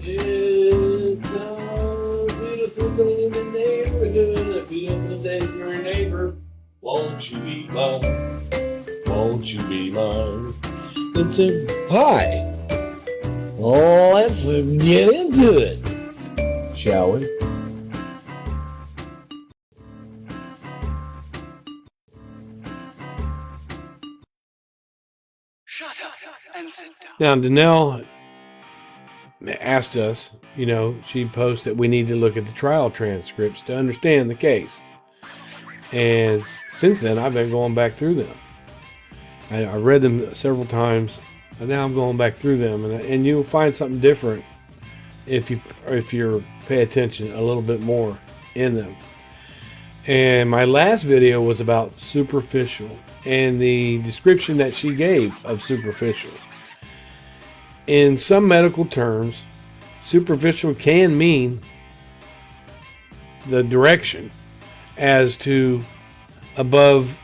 It's a beautiful day in the neighborhood. A beautiful day for your neighbor. Won't you be mine? Won't you be mine? It's a pie. Let's get into it, shall we? Shut up and sit down. Now, Danelle asked us, she posted that we need to look at the trial transcripts to understand the case. And since then, I've been going back through them. I read them several times, and now I'm going back through them, and you'll find something different if you pay attention a little bit more in them. And my last video was about superficial and the description that she gave of superficial. In some medical terms, superficial can mean the direction as to above,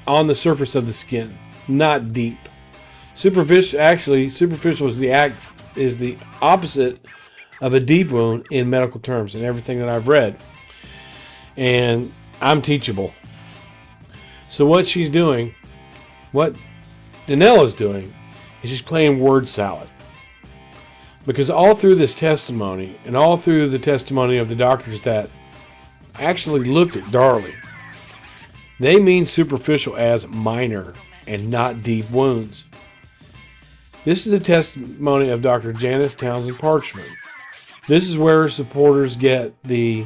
on the surface of the skin, not deep. Superficial is the opposite of a deep wound in medical terms and everything that I've read. And I'm teachable. So what she's doing, what Danelle is doing, is she's playing word salad. Because all through this testimony, and all through the testimony of the doctors that actually looked at Darlie, they mean superficial as minor and not deep wounds. This is the testimony of Dr. Janice Townsend Parchman. This is where supporters get the,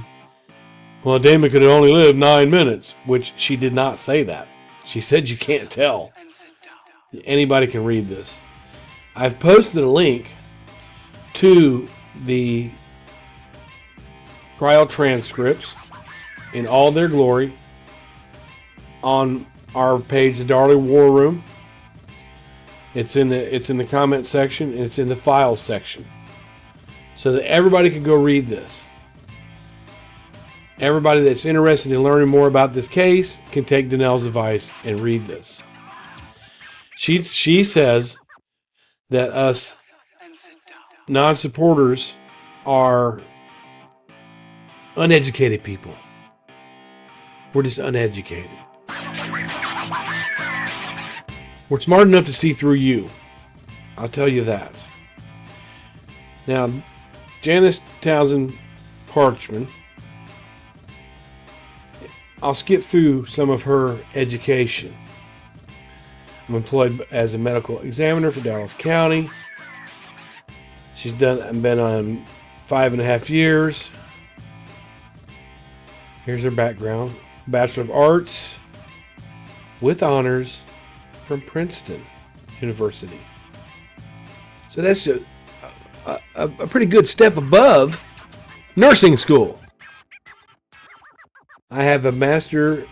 well, Damon could have only lived 9 minutes, which she did not say that. She said you can't tell. Anybody can read this. I've posted a link to the trial transcripts in all their glory on our page, the Darlie War Room. It's in the comment section, and it's in the files section, so that everybody can go read this. Everybody that's interested in learning more about this case can take Danelle's advice and read this. She says that us non-supporters are uneducated people. We're just uneducated. We're smart enough to see through you. I'll tell you that. Now, Janice Townsend Parchman, I'll skip through some of her education. I'm employed as a medical examiner for Dallas County. She's been on 5.5 years. Here's her background. Bachelor of Arts with honors from Princeton University. So that's a pretty good step above nursing school. I have a Master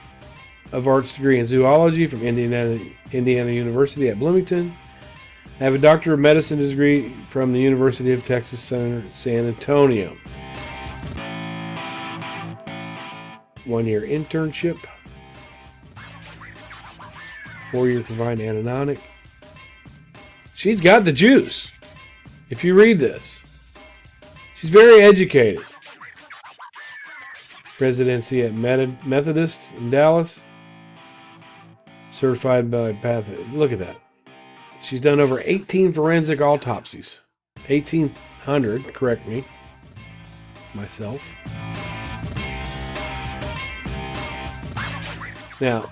of Arts degree in zoology from Indiana University at Bloomington. I have a Doctor of Medicine degree from the University of Texas San Antonio. 1-year internship. 4-year combined anodontic. She's got the juice. If you read this, she's very educated. Residency at Methodist in Dallas. Certified by Look at that. She's done over 18 forensic autopsies. 1,800, correct me. Myself. Now,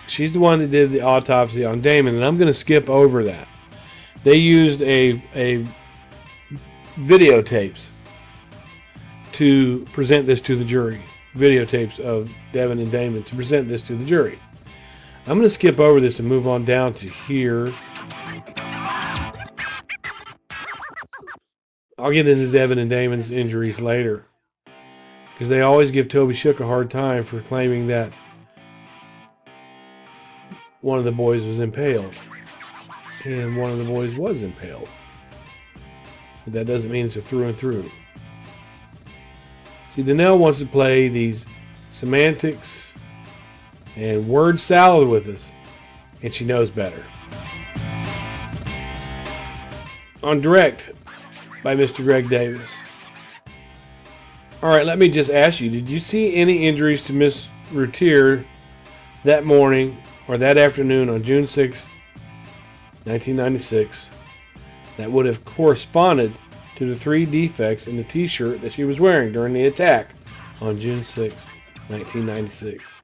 she's the one that did the autopsy on Damon, and I'm going to skip over that. They used a videotapes to present this to the jury. Videotapes of Devin and Damon to present this to the jury. I'm going to skip over this and move on down to here. I'll get into Devin and Damon's injuries later, because they always give Toby Shook a hard time for claiming that one of the boys was impaled. And one of the boys was impaled. But that doesn't mean it's a through and through. See, Danelle wants to play these semantics and word salad with us, and she knows better. on direct by Mr. Greg Davis. All right, let me just ask you, did you see any injuries to Miss Routier that morning or that afternoon on June 6, 1996, that would have corresponded to the 3 defects in the t-shirt that she was wearing during the attack on June 6, 1996?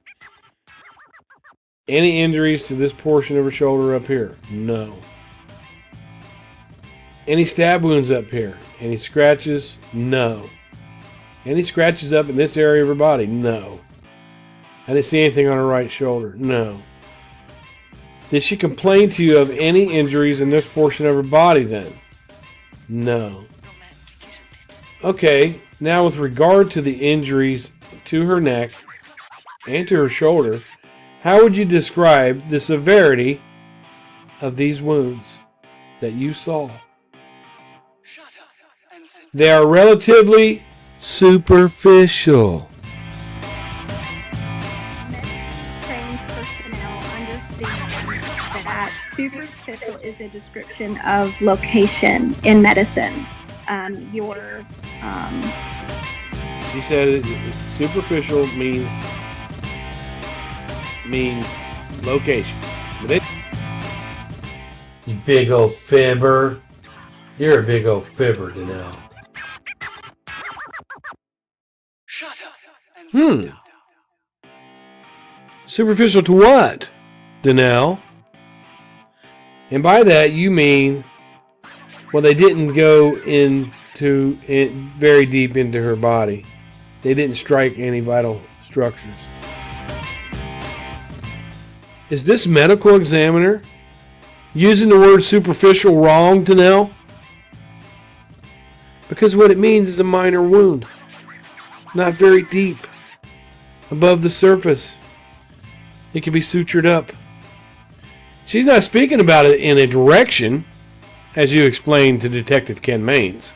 Any injuries to this portion of her shoulder up here? No. Any stab wounds up here? Any scratches? No. Any scratches up in this area of her body? No. I didn't see anything on her right shoulder? No. Did she complain to you of any injuries in this portion of her body then? No. Okay, now with regard to the injuries to her neck and to her shoulder, how would you describe the severity of these wounds that you saw? They are relatively superficial. Trained personnel understand that superficial is a description of location in medicine. She said superficial means location. You big old fibber. You're a big old fibber, Danelle. Shut up and sit down. Superficial to what, Danelle? And by that you mean, well, they didn't go very deep into her body. They didn't strike any vital structures. Is this medical examiner using the word superficial wrong, Danelle? Because what it means is a minor wound. Not very deep. Above the surface. It can be sutured up. She's not speaking about it in a direction, as you explained to Detective Ken Maines.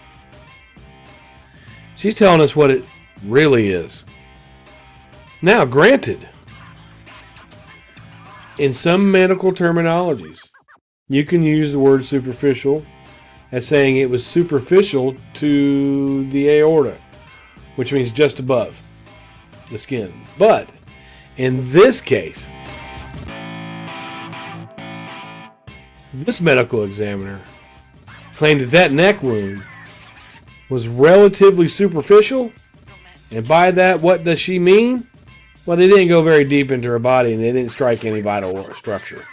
She's telling us what it really is. Now, granted, in some medical terminologies, you can use the word superficial as saying it was superficial to the aorta, which means just above the skin. But in this case, this medical examiner claimed that neck wound was relatively superficial. And by that, what does she mean? Well, they didn't go very deep into her body and they didn't strike any vital structure.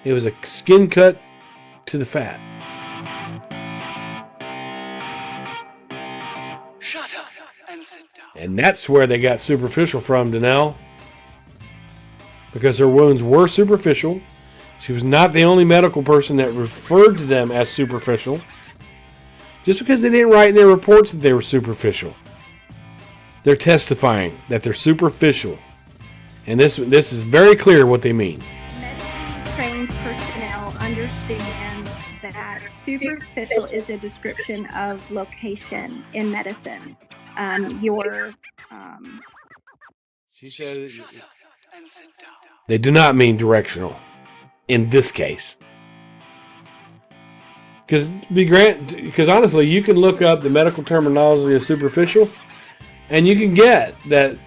It was a skin cut to the fat. Shut up and sit down. And that's where they got superficial from, Danelle. Because her wounds were superficial. She was not the only medical person that referred to them as superficial. Just because they didn't write in their reports that they were superficial. They're testifying that they're superficial. And this is very clear what they mean. Medically trained personnel understand that superficial is a description of location in medicine. She said Shut up and sit down. they do not mean directional in this case. Because honestly, you can look up the medical terminology of superficial, and you can get that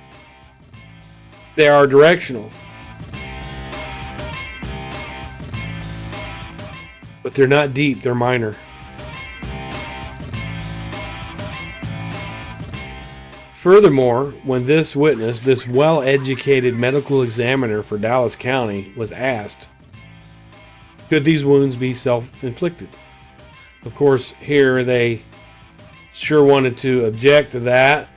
they are directional. But they're not deep, they're minor. Furthermore, when this witness, this well-educated medical examiner for Dallas County, was asked, could these wounds be self-inflicted? Of course, here they sure wanted to object to that.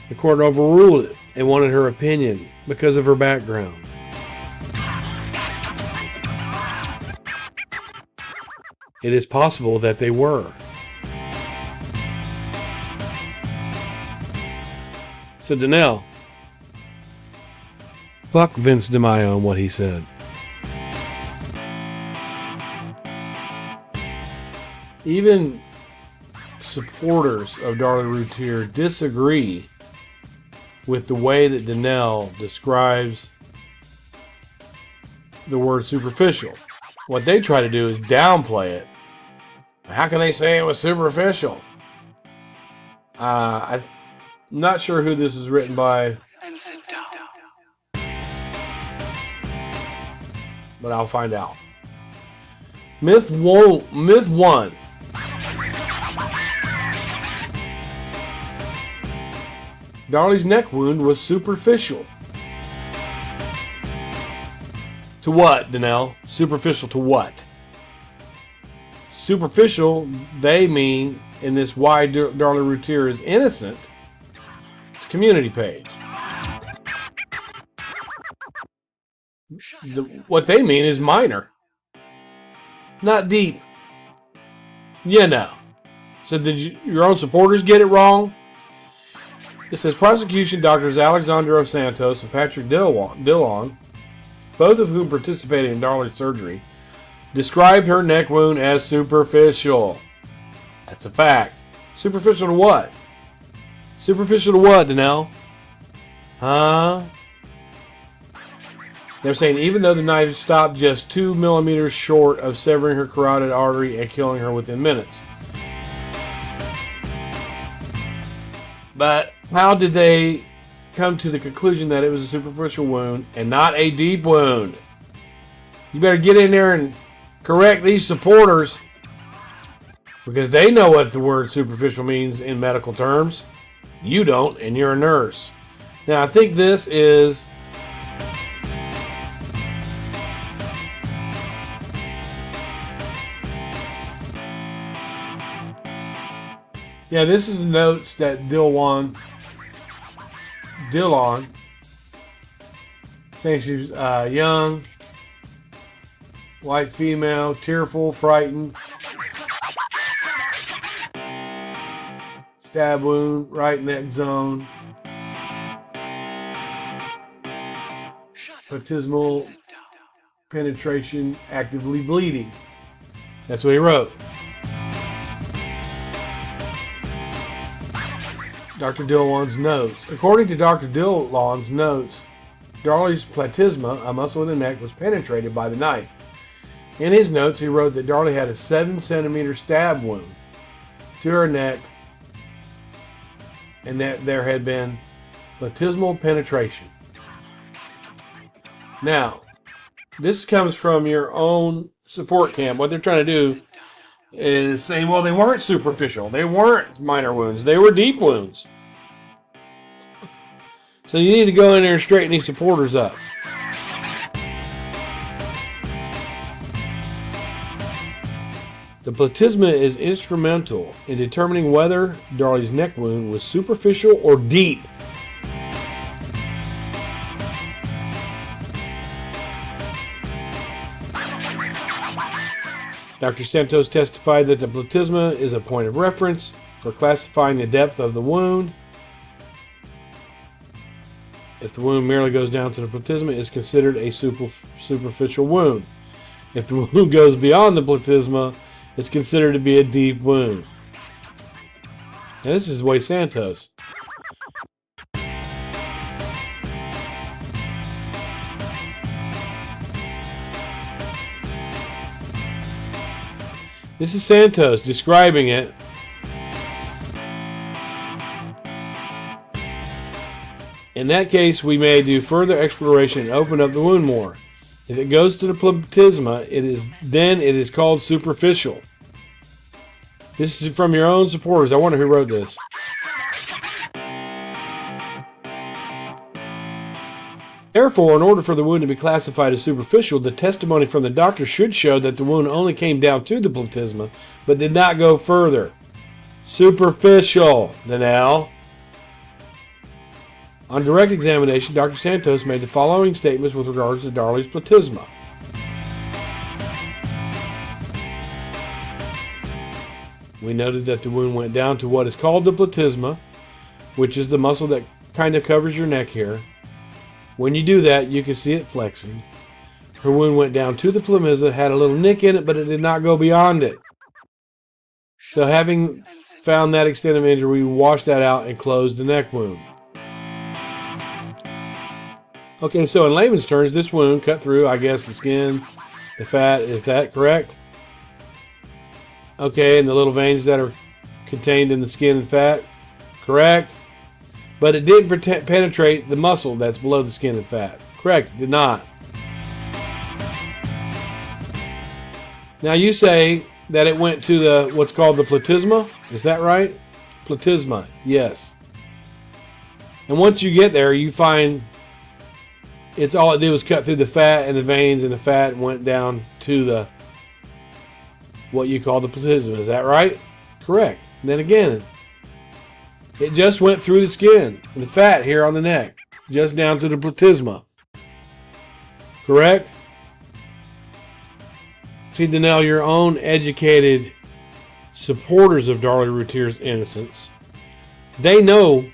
The court overruled it. They wanted her opinion because of her background. It is possible that they were. So Danelle, fuck Vince DiMaio and what he said. Even supporters of Darlie Routier disagree with the way that Danelle describes the word superficial. What they try to do is downplay it How can they say it was superficial? I'm not sure who this is written by, And sit down. but I'll find out. Myth 1. Darlie's neck wound was superficial. To what, Danelle? Superficial to what? Superficial, they mean, in this why Darlie Routier is innocent, it's a community page. What they mean is minor. Not deep. You know. So did your own supporters get it wrong? It says prosecution doctors Alexandra Santos and Patrick Dillon, both of whom participated in Darlie's surgery, described her neck wound as superficial. That's a fact. Superficial to what? Superficial to what, Danelle? Huh? They're saying even though the knife stopped just 2 millimeters short of severing her carotid artery and killing her within minutes. But how did they come to the conclusion that it was a superficial wound and not a deep wound? You better get in there and correct these supporters, because they know what the word superficial means in medical terms. You don't, and you're a nurse. Now, I think this is... Yeah, this is the notes that Dillon, saying she was young, white female, tearful, frightened, stab wound, right neck zone, baptismal penetration, actively bleeding. That's what he wrote. Dr. Dillon's notes. According to Dr. Dillon's notes, Darlie's platysma, a muscle in the neck, was penetrated by the knife. In his notes, he wrote that Darlie had a 7-centimeter stab wound to her neck and that there had been platysmal penetration. Now, this comes from your own support camp. What they're trying to do is saying, well, they weren't superficial. They weren't minor wounds. They were deep wounds. So you need to go in there and straighten these supporters up. The platysma is instrumental in determining whether Darlie's neck wound was superficial or deep. Dr. Santos testified that the platysma is a point of reference for classifying the depth of the wound. If the wound merely goes down to the platysma, it is considered a superficial wound. If the wound goes beyond the platysma, it's considered to be a deep wound. Now this is way Santos. This is Santos describing it. In that case, we may do further exploration and open up the wound more. If it goes to the platysma, it is called superficial. This is from your own supporters. I wonder who wrote this. Therefore, in order for the wound to be classified as superficial, the testimony from the doctor should show that the wound only came down to the platysma, but did not go further. Superficial, Danelle. On direct examination, Dr. Santos made the following statements with regards to Darlie's platysma. We noted that the wound went down to what is called the platysma, which is the muscle that kind of covers your neck here. When you do that, you can see it flexing. Her wound went down to the platysma, had a little nick in it, but it did not go beyond it. So having found that extent of injury, we washed that out and closed the neck wound. Okay, so in layman's terms, this wound cut through, I guess, the skin, the fat. Is that correct? Okay, and the little veins that are contained in the skin and fat. Correct. But it didn't penetrate the muscle that's below the skin and fat. Correct, it did not. Now you say that it went to the what's called the platysma. Is that right? Platysma, yes. And once you get there, you find it's all it did was cut through the fat and the veins, and the fat went down to the what you call the platysma. Is that right? Correct. And then again, it just went through the skin and the fat here on the neck, just down to the platysma. Correct? See, Danelle, your own educated supporters of Darlie Routier's innocence, they know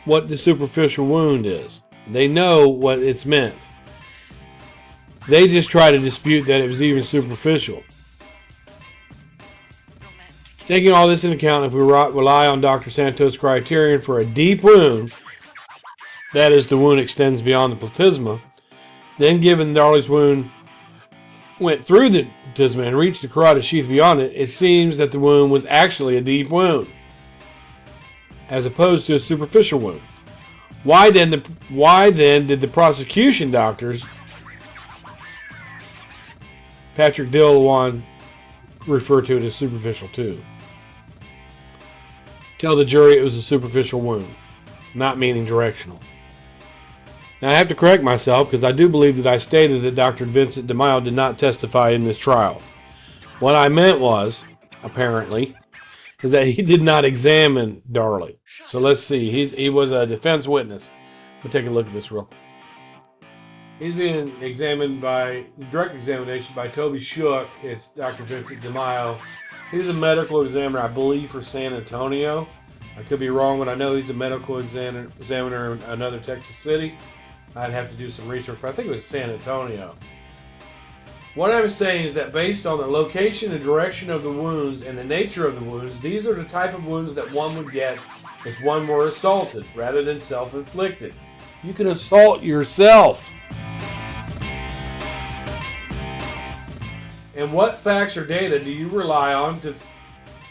what the superficial wound is. They know what it's meant. They just try to dispute that it was even superficial. Taking all this into account, if we rely on Dr. Santos' criterion for a deep wound, that is, the wound extends beyond the platysma, then given Darlie's wound went through the platysma and reached the carotid sheath beyond it, it seems that the wound was actually a deep wound, as opposed to a superficial wound. Why then did the prosecution doctors, Patrick Dillon, refer to it as superficial too? Tell the jury it was a superficial wound, not meaning directional. Now I have to correct myself because I do believe that I stated that Dr. Vincent DeMaio did not testify in this trial. What I meant was, apparently, is that he did not examine Darlie. So let's see, he was a defense witness. We'll take a look at this real quick. He's being examined by direct examination by Toby Shook. It's Dr. Vincent DeMaio. He's a medical examiner, I believe, for San Antonio. I could be wrong, but I know he's a medical examiner in another Texas city. I'd have to do some research, but I think it was San Antonio. What I'm saying is that based on the location and direction of the wounds and the nature of the wounds, these are the type of wounds that one would get if one were assaulted rather than self-inflicted. You can assault yourself. And what facts or data do you rely on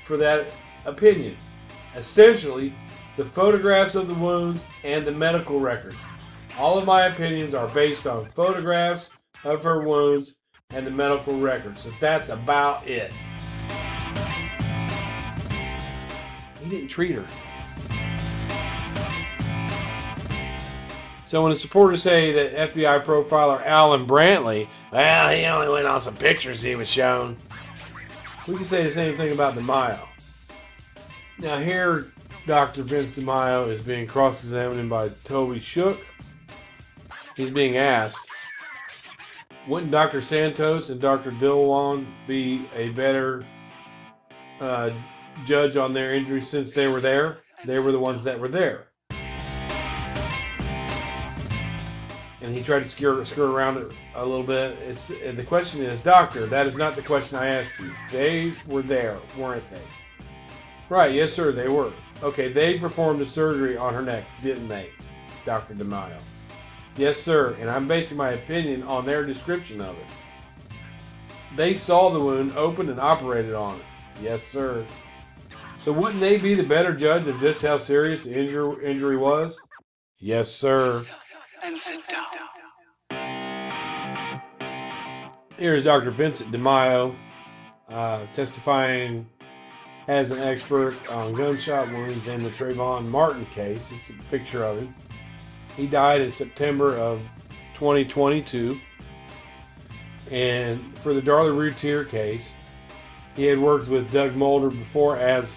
for that opinion? Essentially, the photographs of the wounds and the medical records. All of my opinions are based on photographs of her wounds and the medical records. So that's about it. He didn't treat her. So when the supporters say that FBI profiler Alan Brantley, well, he only went on some pictures he was shown, we can say the same thing about DeMaio. Now here, Dr. Vince DeMaio is being cross-examined by Toby Shook. He's being asked, wouldn't Dr. Santos and Dr. Dillon be a better judge on their injuries since they were there? They were the ones that were there. And he tried to skirt around it a little bit. The question is, Doctor, that is not the question I asked you. They were there, weren't they? Right, yes sir, they were. Okay, they performed a surgery on her neck, didn't they, Dr. DeMaio? Yes sir, and I'm basing my opinion on their description of it. They saw the wound, opened and operated on it. Yes sir. So wouldn't they be the better judge of just how serious the injury was? Yes sir. And sit down. Here's Dr. Vincent DeMaio testifying as an expert on gunshot wounds in the Trayvon Martin case. It's a picture of him. He died in September of 2022. And for the Darlie Routier case, he had worked with Doug Mulder before, as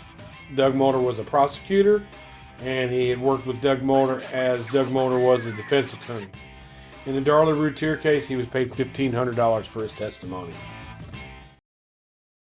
Doug Mulder was a prosecutor, and he had worked with Doug Mulder as Doug Mulder was a defense attorney. In the Darlie Routier case, he was paid $1,500 for his testimony.